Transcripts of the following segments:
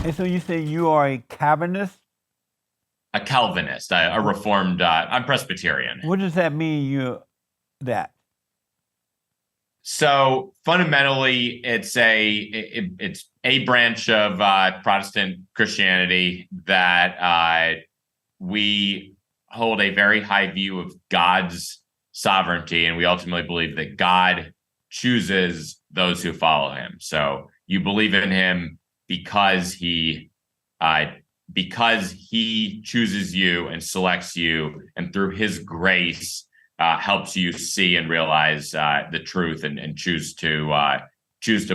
And so you say you are a Calvinist? A Calvinist, a Reformed. I'm Presbyterian. What does that mean? That? So fundamentally, it's a branch of Protestant Christianity that we hold a very high view of God's sovereignty, and we ultimately believe that God chooses those who follow Him. So you believe in Him because He chooses you and selects you, and through His grace helps you see and realize the truth and choose to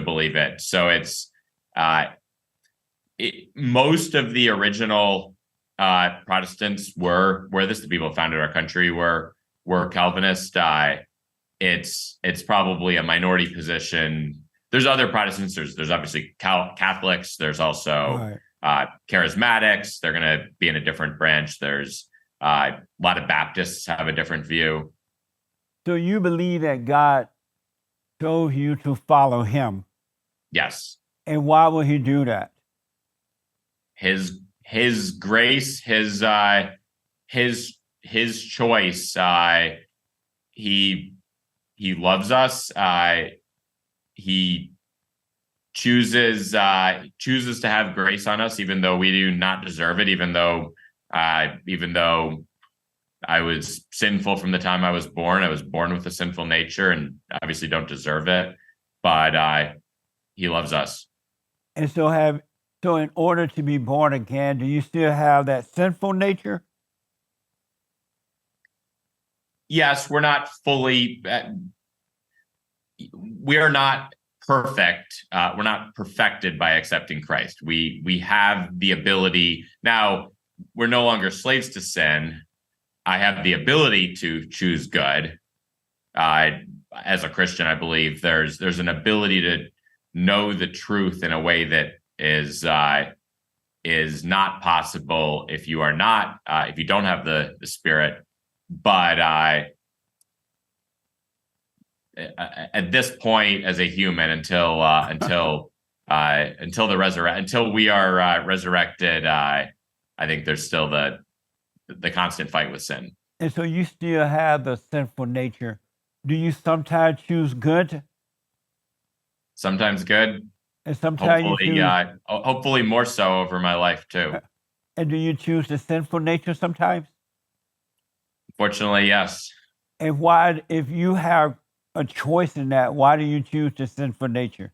believe it. So it's most of the original Protestants were this. The people who founded our country were Calvinist. It's probably a minority position. There's other Protestants. There's obviously Catholics. There's also charismatics. They're going to be in a different branch. There's a lot of Baptists have a different view. So you believe that God chose you to follow Him? Yes. And why would He do that? His grace, his choice. He loves us. He chooses to have grace on us, even though we do not deserve it. Even though I was sinful from the time I was born. I was born with a sinful nature, and obviously don't deserve it. But He loves us. And so in order to be born again, do you still have that sinful nature? Yes, we're not fully. We are not perfect. We're not perfected by accepting Christ. We have the ability now. We're no longer slaves to sin. I have the ability to choose good. As a Christian, I believe there's an ability to know the truth in a way that is not possible if you are not if you don't have the Spirit. But at this point, as a human, until we are resurrected, I think there's still the constant fight with sin. And so you still have the sinful nature. Do you sometimes choose good? Sometimes good. And sometimes hopefully more so over my life too. And do you choose the sinful nature sometimes? Fortunately, yes. And why, if you have a choice in that, why do you choose the sinful nature?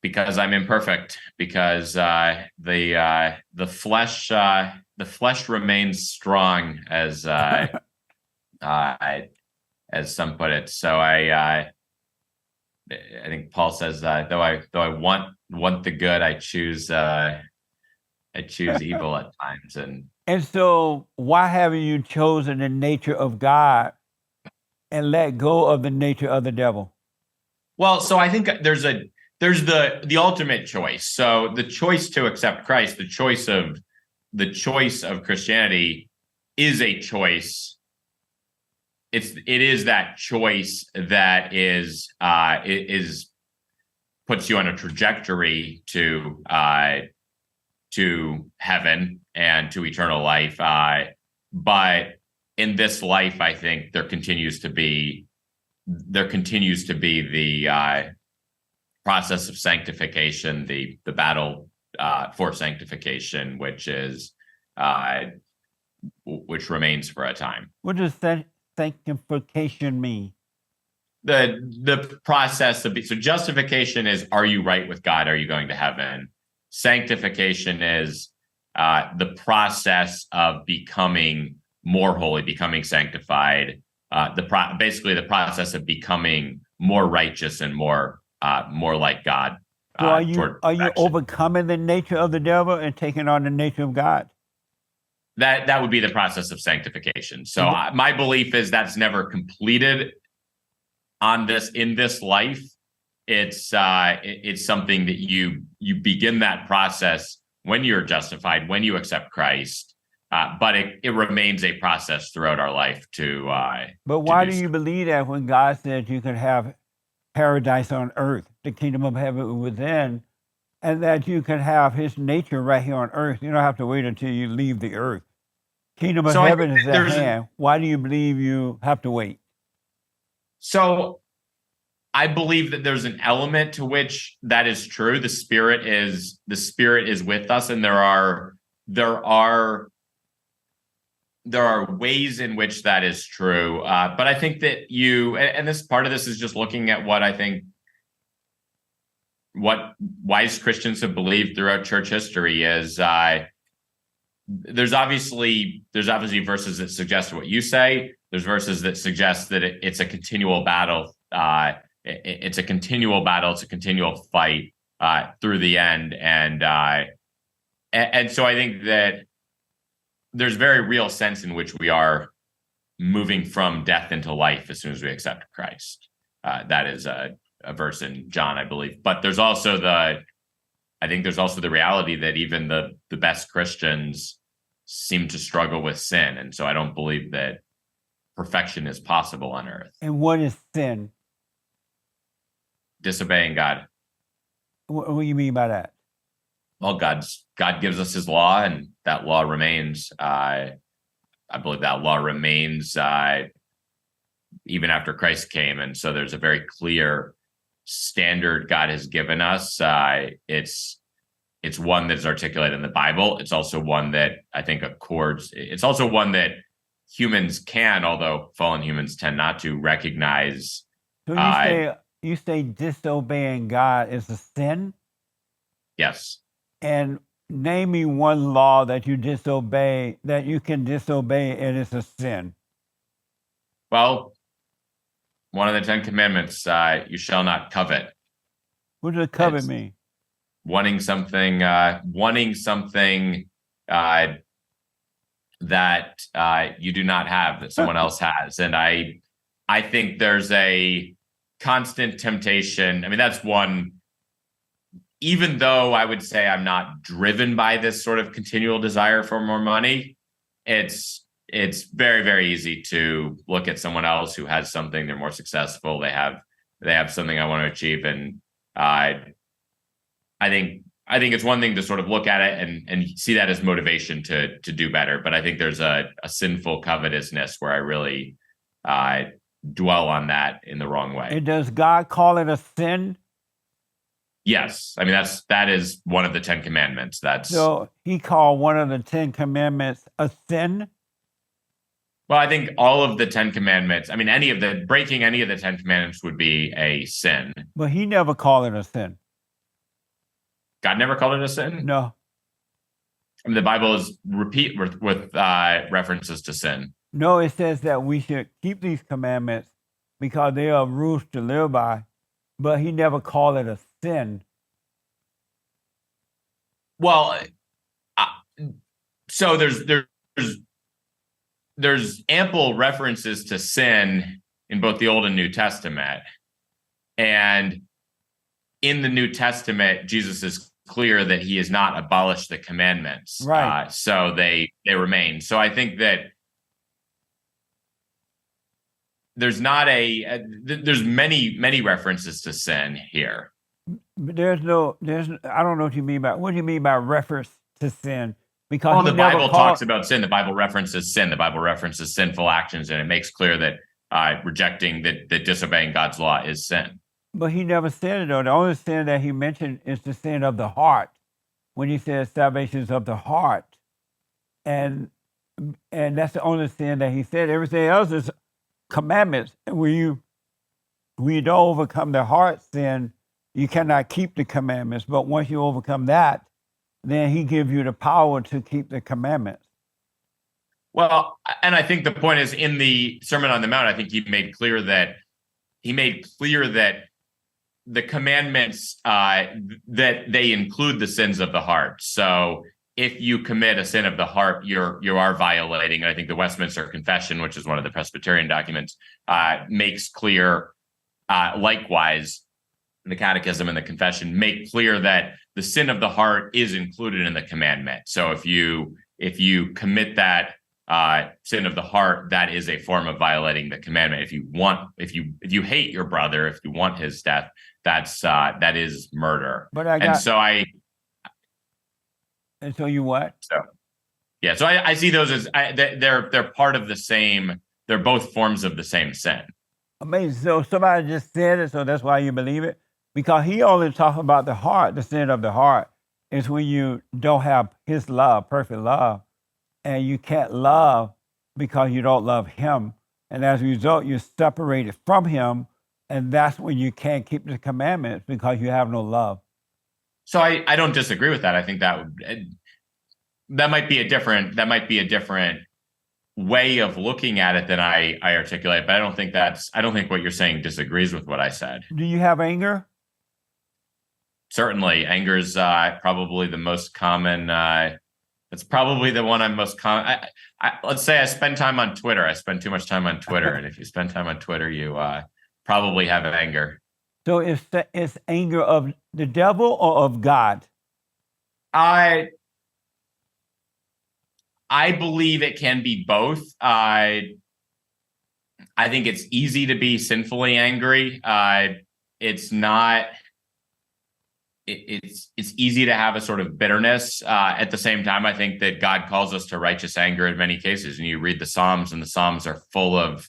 Because I'm imperfect. Because the flesh remains strong, as as some put it. So I think Paul says that though I want the good, I choose evil at times. And so why haven't you chosen the nature of God and let go of the nature of the devil? Well, so I think there's the ultimate choice. So the choice to accept Christ, the choice of Christianity is a choice. It is that choice that puts you on a trajectory to heaven and to eternal life. But in this life, I think there continues to be the process of sanctification, the battle for sanctification, which remains for a time. What does sanctification mean? The process of so justification is, are you right with God? Are you going to heaven? Sanctification is the process of becoming more holy, becoming sanctified. Basically the process of becoming more righteous and more like God. So are you overcoming the nature of the devil and taking on the nature of God? That would be the process of sanctification. So my belief is that's never completed in this life. It's something that you begin that process when you're justified, when you accept Christ, but it remains a process throughout our life to. But why do you believe that when God said you could have paradise on earth, the kingdom of heaven within? and that you can have his nature right here on earth. You don't have to wait until you leave the earth. Kingdom of So I heaven think is that at hand. Why do you believe you have to wait? so I believe that there's an element to which that is true. The spirit is with us, and there are ways in which that is true. But I think that and this part of this is just looking at what I think what wise Christians have believed throughout church history is there's obviously verses that suggest what you say. There's verses that suggest that it's a continual battle. It's a continual battle. It's a continual fight through the end. And so I think that there's very real sense in which we are moving from death into life as soon as we accept Christ. That is a verse in John, I believe. But there's also the reality that even the best Christians seem to struggle with sin. And so I don't believe that perfection is possible on earth. And what is sin? Disobeying God. What do you mean by that? Well, God gives us his law, and that law remains. I believe that law remains even after Christ came. And so there's a very clear standard God has given us. It's one that is articulated in the Bible. It's also one that I think accords. It's also one that humans can, although fallen humans tend not to recognize. So you say disobeying God is a sin? Yes. And name me one law that you can disobey and it's a sin. Well, one of the 10 Commandments, you shall not covet. What does covet mean? Wanting something that you do not have, that someone else has. And I think there's a constant temptation. I mean, that's one, even though I would say I'm not driven by this sort of continual desire for more money, it's very, very easy to look at someone else who has something, they're more successful, they have something I want to achieve. And I think it's one thing to sort of look at it and see that as motivation to do better. But I think there's a sinful covetousness where I really dwell on that in the wrong way. And does God call it a sin? Yes. I mean, that is one of the 10 Commandments. So he called one of the 10 Commandments a sin? Well, I think all of the 10 Commandments, I mean, breaking any of the 10 Commandments would be a sin. But he never called it a sin. God never called it a sin? No. I mean, the Bible is repeat with references to sin. No, it says that we should keep these commandments because they are rules to live by, but he never called it a sin. Well, so there's ample references to sin in both the Old and New Testament. And in the New Testament, Jesus is clear that he has not abolished the commandments. Right. So they remain. So I think that there's many references to sin here. But I don't know what you mean by, what do you mean by reference to sin? Because the Bible talks about sin. The Bible references sin. The Bible references sinful actions, and it makes clear that rejecting, that disobeying God's law is sin. But he never said it, though. The only sin that he mentioned is the sin of the heart, when he says salvation is of the heart. And that's the only sin that he said. Everything else is commandments. And when you don't overcome the heart sin, you cannot keep the commandments. But once you overcome that, then he gives you the power to keep the commandments. Well, and I think the point is, in the Sermon on the Mount, I think he made clear that the commandments, that they include the sins of the heart. So if you commit a sin of the heart, you are violating. And I think the Westminster Confession, which is one of the Presbyterian documents, makes clear, likewise, the Catechism and the Confession make clear that the sin of the heart is included in the commandment. So if you commit that sin of the heart, that is a form of violating the commandment. If you hate your brother, if you want his death, that is murder. But And so and so you what? So I see those as they're part of the same. They're both forms of the same sin. Amazing. So somebody just said it, so that's why you believe it? Because he only talks about the heart. The sin of the heart is when you don't have his love, perfect love, and you can't love because you don't love him. And as a result, you're separated from him, and that's when you can't keep the commandments because you have no love. So I don't disagree with that. I think that might be a different way of looking at it than I articulate, but I don't think what you're saying disagrees with what I said. Do you have anger? Certainly, anger is probably the most common. It's probably the one I'm most common. Let's say I spend time on Twitter. I spend too much time on Twitter, and if you spend time on Twitter, you probably have anger. So it's anger of the devil or of God? I believe it can be both. I think it's easy to be sinfully angry. It's not. It's easy to have a sort of bitterness. At the same time, I think that God calls us to righteous anger in many cases. And you read the Psalms, and the Psalms are full of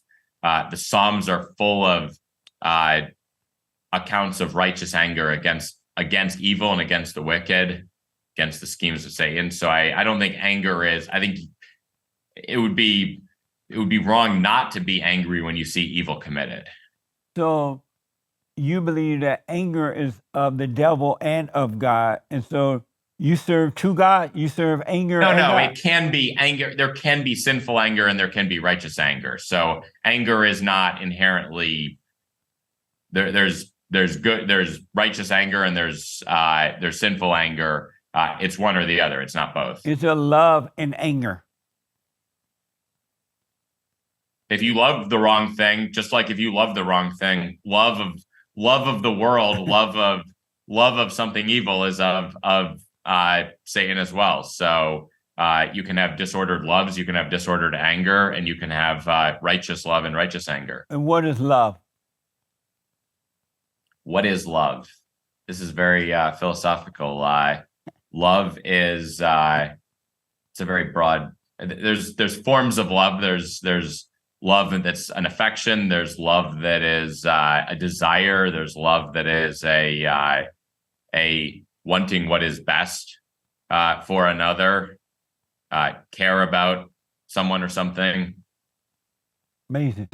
accounts of righteous anger against evil and against the wicked, against the schemes of Satan. So I don't think anger is. I think it would be wrong not to be angry when you see evil committed. So you believe that anger is of the devil and of God, and so you serve two God. You serve anger. No, God. It can be anger. There can be sinful anger, and there can be righteous anger. So anger is not inherently there. There's good. There's righteous anger, and there's sinful anger. It's one or the other. It's not both. It's a love and anger. If you love the wrong thing, just like if you love the wrong thing, love of the world, love of something evil is of Satan as well. So you can have disordered loves, you can have disordered anger, and you can have righteous love and righteous anger. And what is love? What is love? This is very philosophical. Love is it's a very broad. There's forms of love. There's love that's an affection. There's love that is a desire. There's love that is a wanting what is best for another, care about someone or something. Amazing.